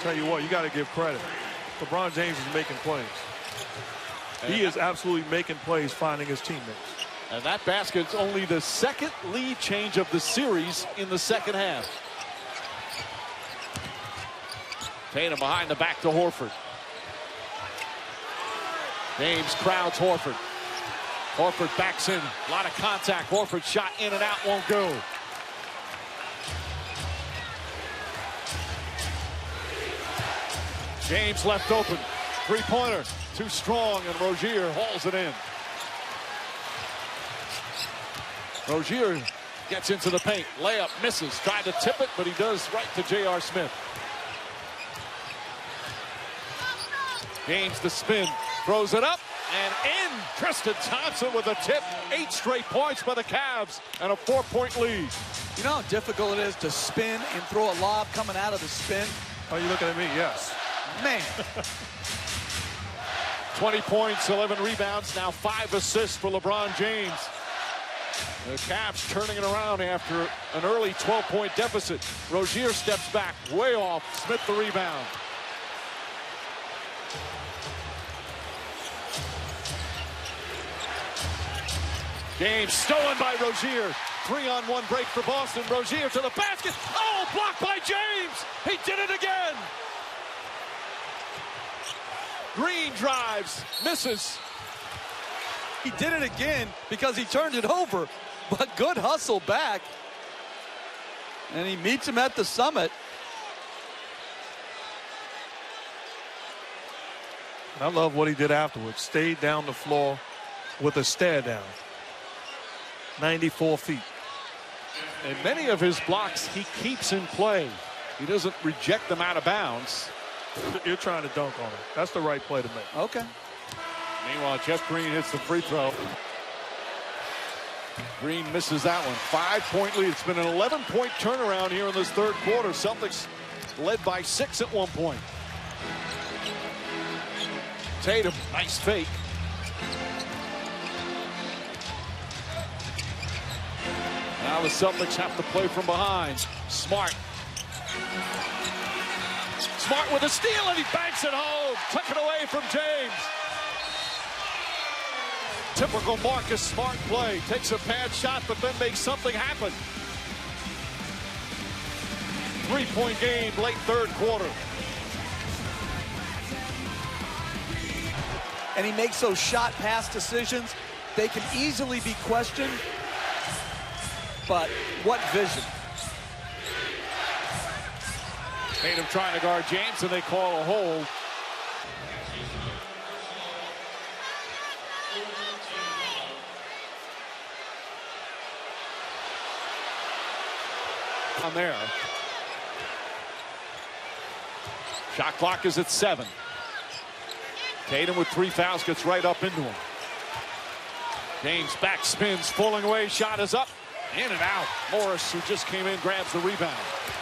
tell you what, you got to give credit. LeBron James is making plays. He is absolutely making plays, finding his teammates. And that basket's only the second lead change of the series in the second half. Tatum behind the back to Horford. James crowds Horford. Horford backs in. A lot of contact. Horford shot in and out, won't go. James left open. Three-pointer. Too strong, and Rozier hauls it in. Rozier gets into the paint. Layup misses. Tried to tip it, but he does right to J.R. Smith. James the spin. Throws it up and in. Tristan Thompson with a tip. 8 straight points by the Cavs and a 4-point lead. You know how difficult it is to spin and throw a lob coming out of the spin? Are you looking at me? Yes. Man. 20 points, 11 rebounds, now 5 assists for LeBron James. The Cavs turning it around after an early 12-point deficit. Rozier steps back, way off. Smith the rebound. James stolen by Rozier. 3-on-1 break for Boston. Rozier to the basket. Oh, blocked by James. He did it again. Green drives, misses. He did it again because he turned it over, but good hustle back. And he meets him at the summit. I love what he did afterwards. Stayed down the floor with a stare down. 94 feet. And many of his blocks he keeps in play. He doesn't reject them out of bounds. You're trying to dunk on him. That's the right play to make. Okay. Meanwhile, Jeff Green hits the free throw. Green misses that one. 5-point lead. It's been an 11-point turnaround here in this third quarter. Celtics led by 6 at one point. Tatum, nice fake. Now the Celtics have to play from behind. Smart Smart with a steal, and he banks it home. Took it away from James. Typical Marcus Smart play. Takes a bad shot, but then makes something happen. 3-point game, late third quarter. And he makes those shot pass decisions. They can easily be questioned, but what vision. Tatum trying to guard James, and they call a hold. On there. Shot clock is at 7. Tatum with 3 fouls gets right up into him. James back spins, falling away, shot is up, in and out. Morris, who just came in, grabs the rebound.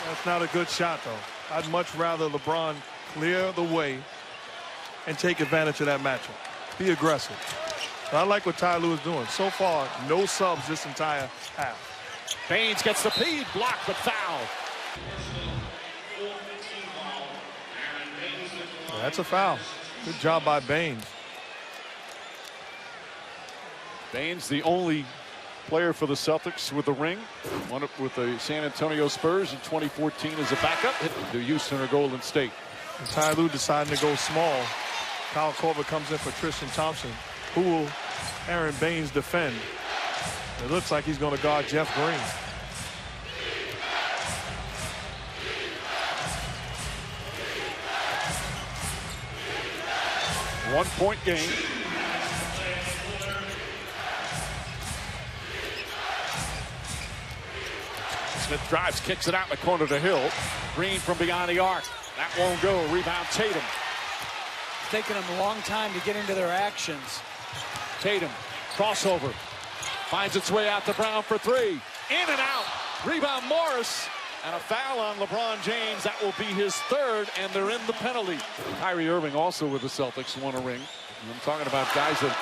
That's not a good shot, though. I'd much rather LeBron clear the way and take advantage of that matchup. Be aggressive. But I like what Ty Lue is doing. So far, no subs this entire half. Baines gets the feed, blocked but foul. That's a foul. Good job by Baines. Baines, the only player for the Celtics with a ring. Won it with the San Antonio Spurs in 2014 as a backup. Hit to Houston or Golden State. And Ty Lue deciding to go small. Kyle Korver comes in for Tristan Thompson. Who will Aaron Baines defend? It looks like he's going to guard Jeff Green. One-point game. Smith drives, kicks it out in the corner to Hill. Green from beyond the arc. That won't go. Rebound Tatum. It's taken them a long time to get into their actions. Tatum, crossover. Finds its way out to Brown for 3. In and out. Rebound Morris. And a foul on LeBron James. That will be his 3rd, and they're in the penalty. Kyrie Irving also with the Celtics won a ring. And I'm talking about guys that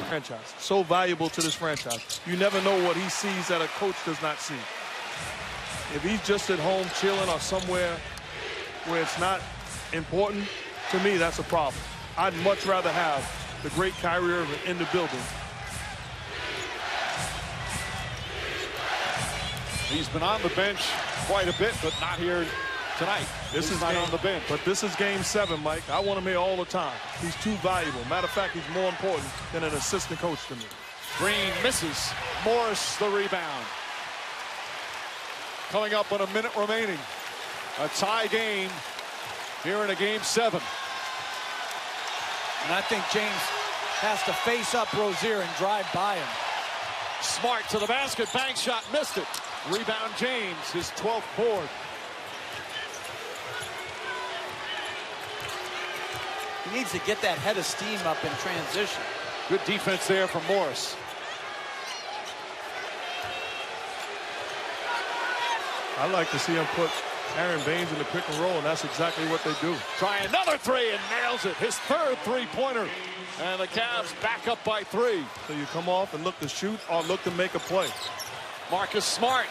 Franchise. So valuable to this franchise. You never know what he sees that a coach does not see. If he's just at home chilling or somewhere where it's not important, to me, that's a problem. I'd much rather have the great Kyrie Irving in the building. he's been on the bench quite a bit, but not here tonight. This is not game, on the bench. But this is game 7, Mike. I want him here all the time. He's too valuable. Matter of fact, he's more important than an assistant coach to me. Green misses. Morris the rebound. Coming up on a minute remaining. A tie game here in a game 7. And I think James has to face up Rozier and drive by him. Smart to the basket. Bank shot. Missed it. Rebound James. His 12th board. He needs to get that head of steam up in transition. Good defense there from Morris. I like to see him put Aaron Baines in the pick and roll, and that's exactly what they do. Try another 3 and nails it. His 3rd three-pointer. And the Cavs back up by 3. So you come off and look to shoot or look to make a play. Marcus Smart.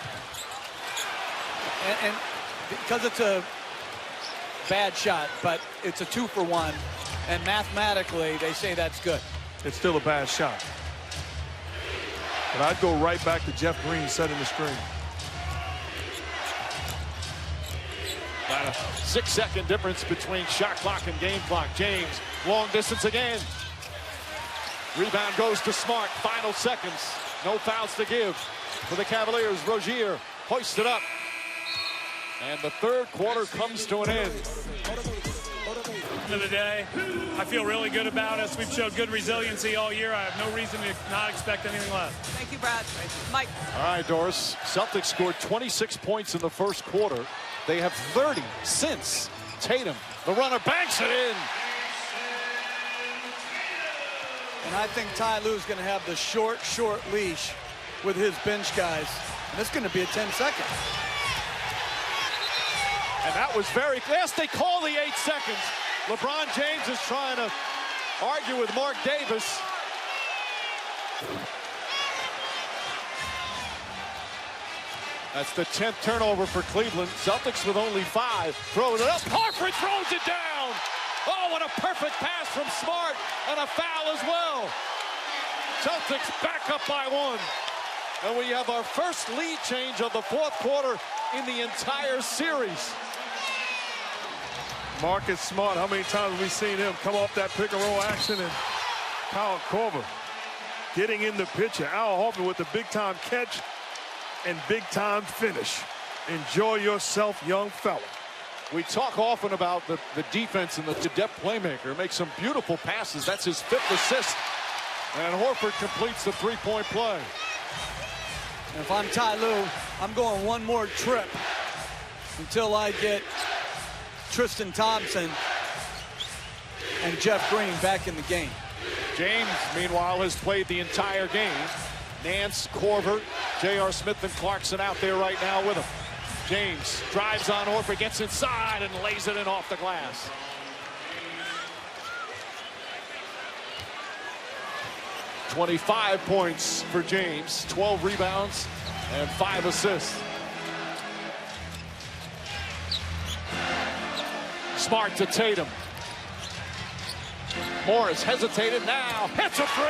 And because it's a bad shot, but it's a 2-for-1, and mathematically they say that's good. It's still a bad shot. But I'd go right back to Jeff Green setting the screen. About a 6-second difference between shot clock and game clock. James, long distance again. Rebound goes to Smart. Final seconds. No fouls to give for the Cavaliers. Rozier hoists it up. And the 3rd quarter comes to an end. End of the day, I feel really good about us. We've showed good resiliency all year. I have no reason to not expect anything less. Thank you, Brad. Mike. All right, Doris. Celtics scored 26 points in the 1st quarter. They have 30 since. Tatum, the runner, banks it in. And I think Ty Lue's going to have the short leash with his bench guys. And it's going to be a 10-second. And that was very fast. They call the 8 seconds. LeBron James is trying to argue with Mark Davis. That's the 10th turnover for Cleveland. Celtics with only 5. Throwing it up. Horford throws it down. Oh, what a perfect pass from Smart. And a foul as well. Celtics back up by 1. And we have our first lead change of the 4th quarter in the entire series. Marcus Smart, how many times have we seen him come off that pick and roll action, and Kyle Korver getting in the picture. Al Horford with the big time catch and big time finish. Enjoy yourself, young fella. We talk often about the defense and the depth playmaker. Makes some beautiful passes. That's his 5th assist. And Horford completes the 3-point play. And if I'm Ty Lue, I'm going one more trip until I get Tristan Thompson and Jeff Green back in the game. James, meanwhile, has played the entire game. Nance, Korver, J.R. Smith, and Clarkson out there right now with him. James drives on Horford, gets inside, and lays it in off the glass. .25 points for James, 12 rebounds, and 5 assists. Smart to Tatum. Morris hesitated, now hits a 3.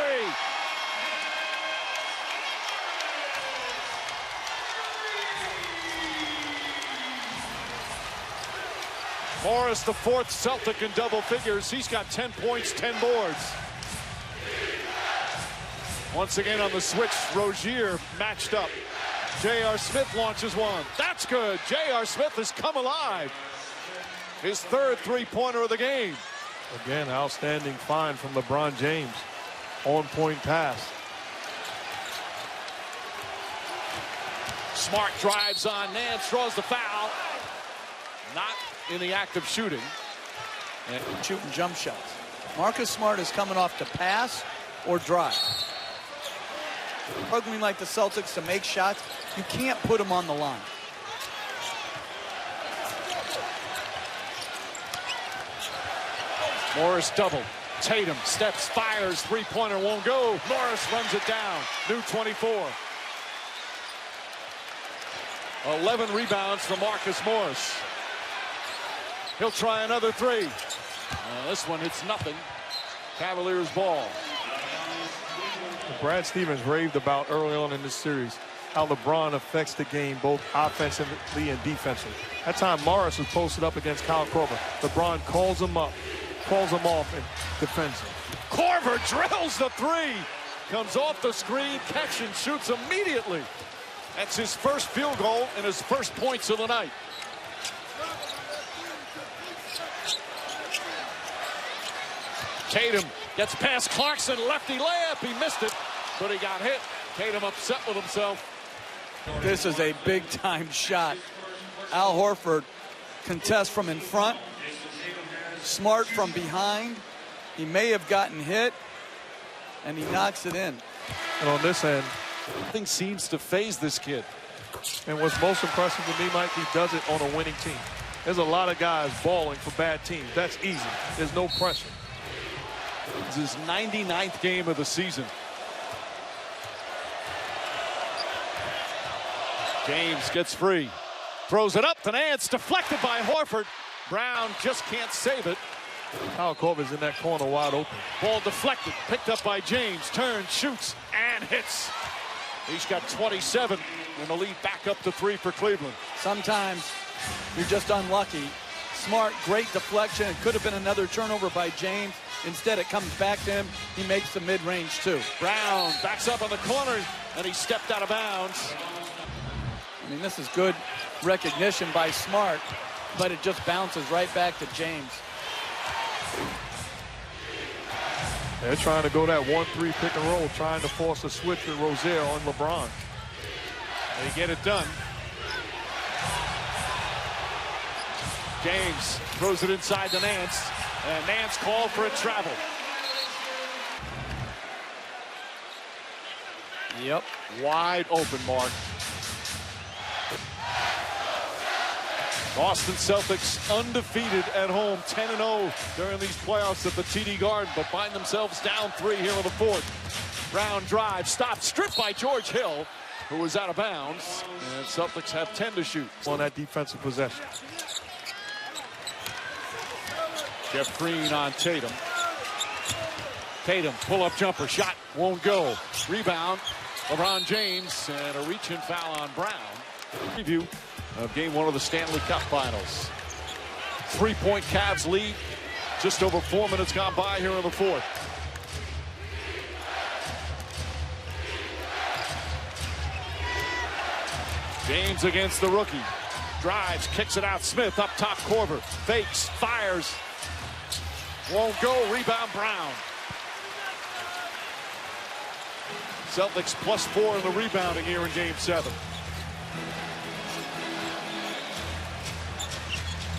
Morris, the 4th Celtic in double figures. He's got 10 points, 10 boards. Once again on the switch, Rozier matched up. J.R. Smith launches one. That's good. J.R. Smith has come alive. His 3rd three-pointer of the game. Again, outstanding find from LeBron James. On-point pass. Smart drives on Nance, draws the foul. Not in the act of shooting. And shooting jump shots. Marcus Smart is coming off to pass or drive. Struggling like the Celtics to make shots, you can't put them on the line. Morris double. Tatum steps, fires, 3-pointer won't go. Morris runs it down. New 24. 11 rebounds for Marcus Morris. He'll try another 3. This one hits nothing. Cavaliers ball. Brad Stevens raved about early on in this series how LeBron affects the game both offensively and defensively. That time Morris was posted up against Kyle Korver. LeBron calls him up, calls him off, and defends him. Korver drills the 3. Comes off the screen, catch and shoots immediately. That's his first field goal and his first points of the night. Tatum gets past Clarkson, lefty layup. He missed it, but he got hit. Tatum upset with himself. This is a big-time shot. Al Horford contests from in front. Smart from behind. He may have gotten hit, and he knocks it in. And on this end, Nothing seems to faze this kid. and what's most impressive to me, Mike, he does it on a winning team. There's a lot of guys balling for bad teams. That's easy. There's no pressure. This is his 99th game of the season. James gets free. Throws it up to Nance. Deflected by Horford. Brown just can't save it. Kyle Korver's in that corner wide open. Ball deflected. Picked up by James. Turns, shoots, and hits. He's got 27. And the lead back up to 3 for Cleveland. Sometimes you're just unlucky. Smart, great deflection. It could have been another turnover by James. Instead, it comes back to him. He makes the mid-range, too. Brown backs up on the corner, and he stepped out of bounds. I mean, this is good recognition by Smart, but it just bounces right back to James. They're trying to go that 1-3 pick and roll, trying to force a switch with Rozier on LeBron. They get it done. James throws it inside to Nance, and Nance called for a travel. Yep. Wide open, Mark. Boston Celtics undefeated at home, 10-0 during these playoffs at the TD Garden, but find themselves down 3 here in the 4th. Brown drive, stopped, stripped by George Hill. who was out of bounds. And Celtics have 10 to shoot. On that defensive possession. Jeff Green on Tatum. Tatum, pull-up jumper, shot, won't go. Rebound, LeBron James, and a reach-in foul on Brown. Preview of Game 1 of the Stanley Cup Finals. 3-point Cavs lead. Just over 4 minutes gone by here in the fourth. James against the rookie. Drives, kicks it out. Smith up top, Korver. Fakes, fires. Won't go. Rebound, Brown. Celtics +4 in the rebounding here in Game 7.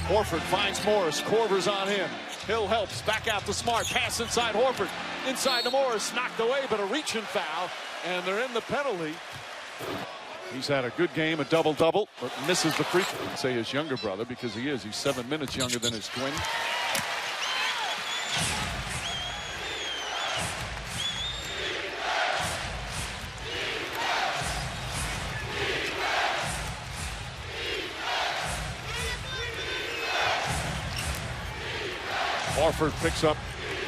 Horford finds Morris. Korver's on him. Hill helps. Back out to Smart. Pass inside Horford. Inside to Morris. Knocked away, but a reaching foul. And they're in the penalty. He's had a good game, a double-double, but misses the free throw. Say his younger brother, because he is. He's 7 minutes younger than his twin. Horford picks up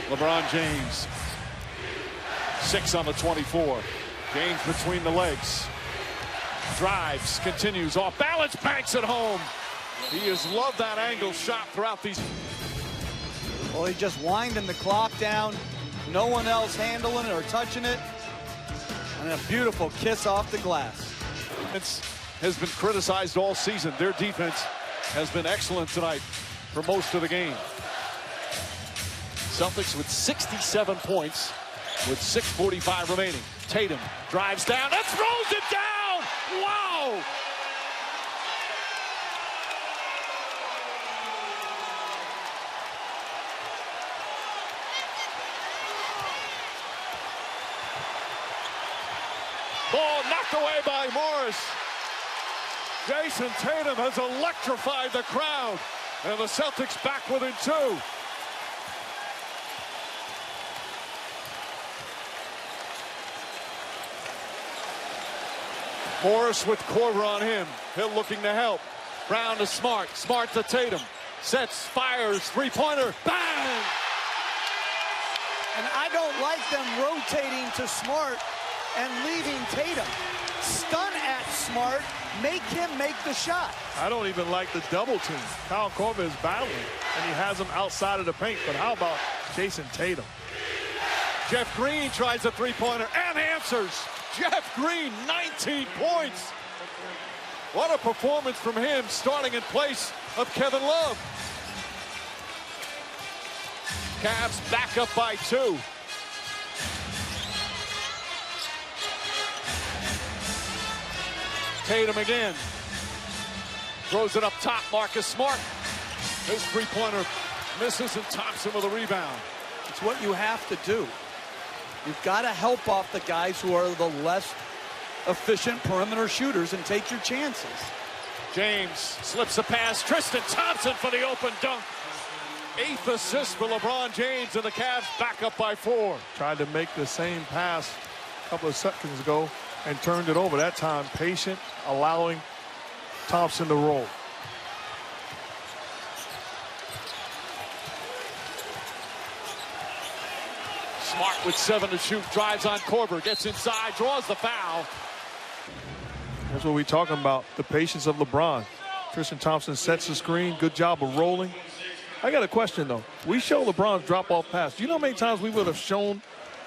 LeBron James. 6 on the 24. James between the legs. Drives, continues, off balance, banks it home. He has loved that angle shot throughout these. Well, he's just winding the clock down. No one else handling it or touching it. And a beautiful kiss off the glass. It has been criticized all season. Their defense has been excellent tonight for most of the game. Celtics with 67 points with 6:45 remaining. Tatum drives down and throws it down. Wow! Ball knocked away by Morris. Jason Tatum has electrified the crowd. And the Celtics back within 2. Morris with Korver on him. Hill looking to help. Brown to Smart. Smart to Tatum. Sets, fires, three-pointer. Bang! And I don't like them rotating to Smart and leaving Tatum. Stun at Smart. Make him make the shot. I don't even like the double team. Kyle Korver is battling, and he has him outside of the paint. But how about Jason Tatum? Jeff Green tries a three-pointer and answers. Jeff Green, 19 points. What a performance from him, starting in place of Kevin Love. Cavs back up by 2. Tatum again. Throws it up top, Marcus Smart. His three-pointer misses, and Thompson with a rebound. It's what you have to do. You've got to help off the guys who are the less efficient perimeter shooters and take your chances. James slips a pass. Tristan Thompson for the open dunk. 8th assist for LeBron James, and the Cavs back up by 4. Tried to make the same pass a couple of seconds ago and turned it over. That time patient, allowing Thompson to roll. Smart with 7 to shoot, drives on Korver, gets inside, draws the foul. That's what we're talking about, the patience of LeBron. Tristan Thompson sets the screen, good job of rolling. I got a question, though. We show LeBron's drop-off pass. Do you know how many times we would have shown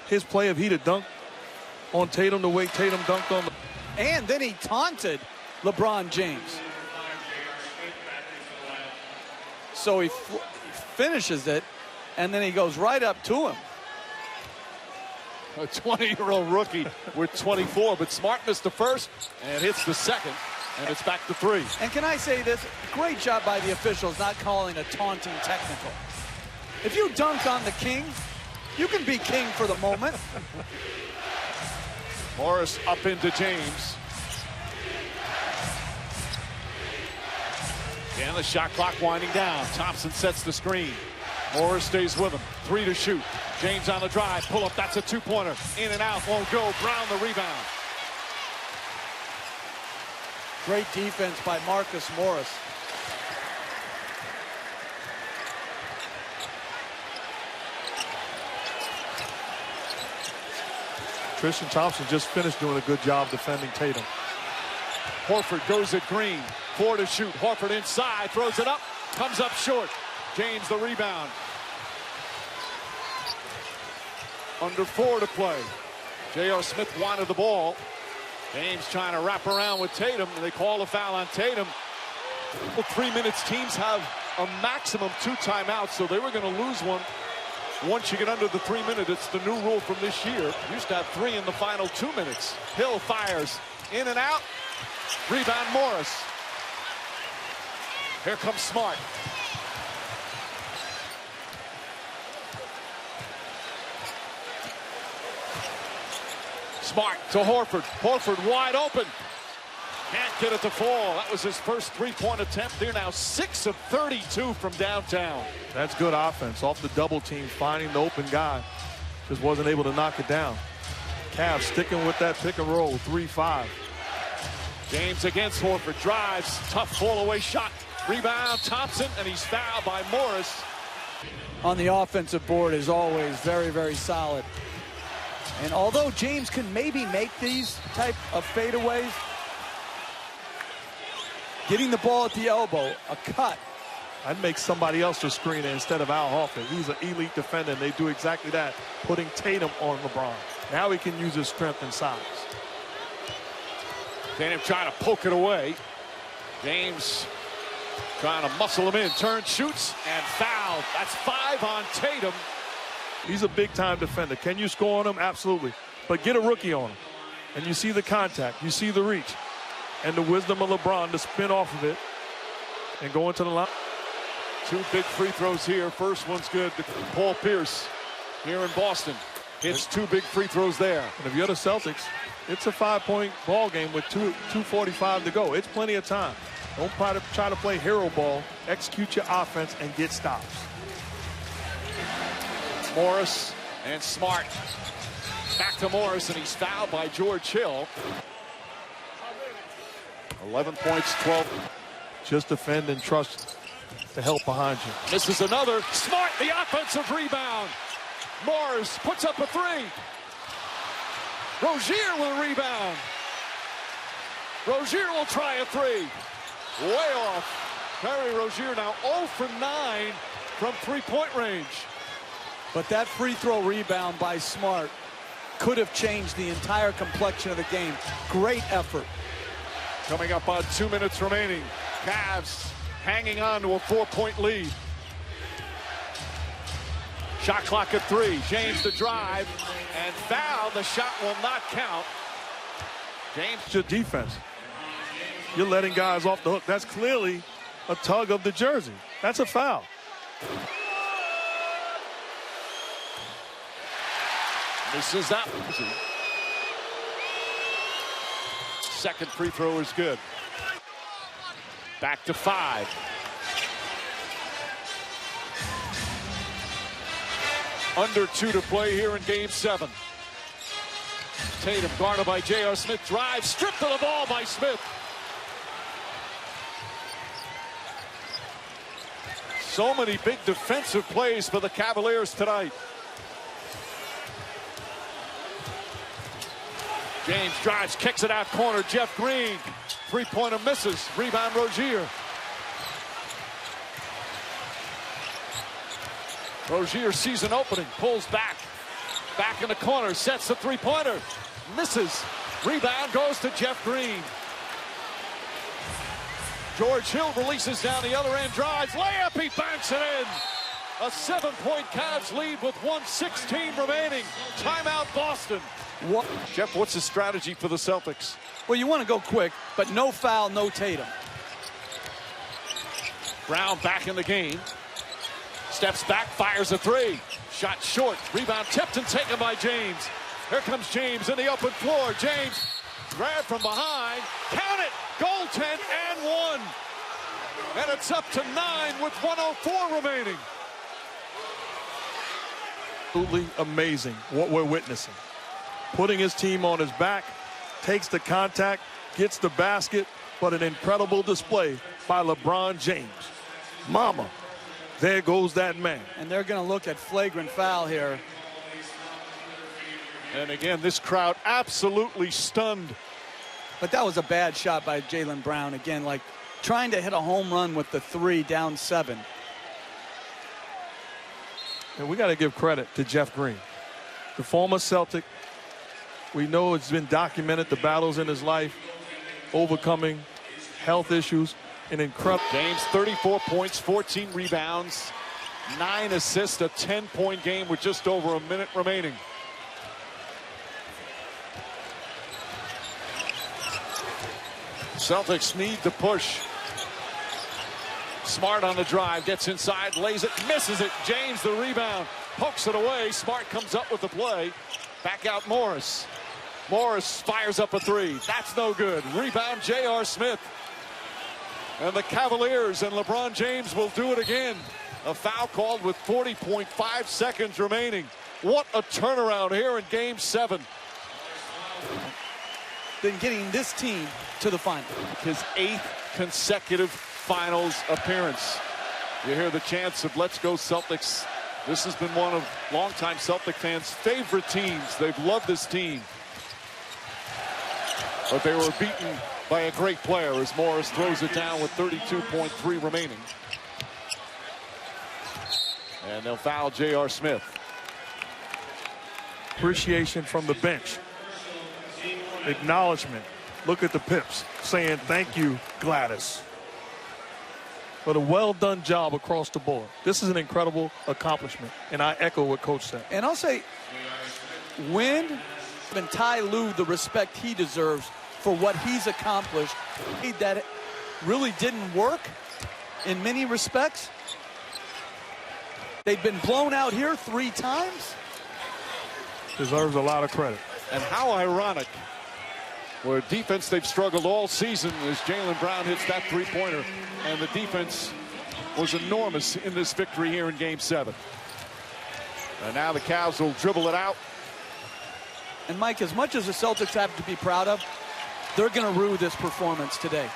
his play if he'd have dunked on Tatum the way Tatum dunked on the... And then he taunted LeBron James. So he finishes it, and then he goes right up to him. A 20-year-old rookie with 24, but Smart missed the first and hits the second, and it's back to 3. And can I say this? Great job by the officials not calling a taunting technical. If you dunk on the king, you can be king for the moment. Morris up into James. And the shot clock winding down. Thompson sets the screen. Morris stays with him. 3 to shoot. James on the drive. Pull up. That's a 2-pointer. In and out. Won't go. Brown the rebound. Great defense by Marcus Morris. Tristan Thompson just finished doing a good job defending Tatum. Horford goes at Green. 4 to shoot. Horford inside, throws it up, comes up short. James the rebound. Under 4 to play. J.R. Smith wanted the ball. James trying to wrap around with Tatum, and they call a foul on Tatum. Well, 3 minutes, teams have a maximum 2 timeouts, so they were going to lose one. Once you get under the 3 minutes, it's the new rule from this year. Used to have 3 in the final 2 minutes. Hill fires in and out. Rebound Morris. Here comes Smart. Smart to Horford. Horford wide open. Can't get it to fall. That was his first 3-point attempt. They're now 6 of 32 from downtown. That's good offense off the double team, finding the open guy. Just wasn't able to knock it down. Cavs sticking with that pick and roll, 3-5. James against Horford, drives, tough fall away shot. Rebound Thompson, and he's fouled by Morris. On the offensive board is always very, very solid. And although James can maybe make these type of fadeaways, getting the ball at the elbow, a cut. I'd make somebody else to screen it instead of Al Horford. He's an elite defender, and they do exactly that, putting Tatum on LeBron. Now he can use his strength and size. Tatum trying to poke it away. James trying to muscle him in. Turns, shoots, and fouled. That's 5 on Tatum. He's a big-time defender. Can you score on him? Absolutely. But get a rookie on him. And you see the contact. You see the reach. And the wisdom of LeBron to spin off of it and go into the line. 2 big free throws here. First one's good. Paul Pierce here in Boston hits 2 big free throws there. And if you're the Celtics, it's a 5-point ball game with 2:45 to go. It's plenty of time. Don't try to play hero ball. Execute your offense and get stops. Morris and Smart. Back to Morris, and he's fouled by George Hill. 11 points, 12. Just defend and trust the help behind you. This is another. Smart, the offensive rebound. Morris puts up a 3. Rozier will rebound. Rozier will try a 3. Way off. Terry Rozier now 0 for 9 from 3-point range. But that free throw rebound by Smart could have changed the entire complexion of the game. Great effort. Coming up on 2 minutes remaining. Cavs hanging on to a 4-point lead. Shot clock at 3. James to drive and foul. The shot will not count. James. It's your defense. You're letting guys off the hook. That's clearly a tug of the jersey. That's a foul. Misses that. Second free throw is good. Back to 5. Under 2 to play here in game 7. Tatum guarded by J.R. Smith. Drive, stripped of the ball by Smith. So many big defensive plays for the Cavaliers tonight. James drives, kicks it out corner. Jeff Green, 3-pointer misses. Rebound Rozier. Rozier sees an opening, pulls back. Back in the corner, sets the 3-pointer. Misses. Rebound goes to Jeff Green. George Hill releases down the other end, drives, layup, he banks it in. A 7-point Cavs lead with 1:16 remaining. Timeout Boston. Jeff, what's the strategy for the Celtics? Well, you want to go quick, but no foul, no Tatum. Brown back in the game. Steps back, fires a 3. Shot short. Rebound tipped and taken by James. Here comes James in the open floor. James grabbed from behind. Count it. Goaltend and 1. And it's up to 9 with 1:04 remaining. Absolutely amazing what we're witnessing. Putting his team on his back, takes the contact, gets the basket, but an incredible display by LeBron James. Mama, there goes that man. And they're going to look at flagrant foul here. And again, this crowd absolutely stunned. But that was a bad shot by Jaylen Brown. Again, like trying to hit a home run with the 3 down 7. And we got to give credit to Jeff Green, the former Celtic. We know it's been documented, the battles in his life, overcoming health issues, an incredible. James, 34 points, 14 rebounds, 9 assists, a 10-point game with just over a minute remaining. Celtics need to push. Smart on the drive, gets inside, lays it, misses it. James the rebound, pokes it away. Smart comes up with the play. Back out Morris. Morris fires up a 3. That's no good. Rebound J.R. Smith. And the Cavaliers and LeBron James will do it again. A foul called with 40.5 seconds remaining. What a turnaround here in Game 7. Then getting this team to the final. His 8th consecutive finals appearance. You hear the chants of "Let's go Celtics." This has been one of longtime Celtic fans' favorite teams. They've loved this team. But they were beaten by a great player as Morris throws it down with 32.3 remaining. And they'll foul J.R. Smith. Appreciation from the bench. Acknowledgement. Look at the Pips saying thank you, Gladys. But a well-done job across the board. This is an incredible accomplishment, and I echo what Coach said. And I'll say, when and Ty Lue the respect he deserves for what he's accomplished, that really didn't work in many respects. They've been blown out here 3 times. Deserves a lot of credit. And how ironic, where defense they've struggled all season as Jaylen Brown hits that 3-pointer, and the defense was enormous in this victory here in Game 7. And now the Cavs will dribble it out. And Mike, as much as the Celtics have to be proud of, they're going to rue this performance today.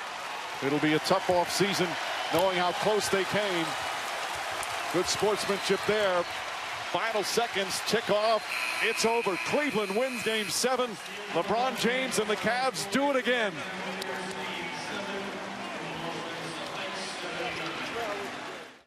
It'll be a tough off season knowing how close they came. Good sportsmanship there. Final seconds tick off. It's over. Cleveland wins Game 7. LeBron James and the Cavs do it again.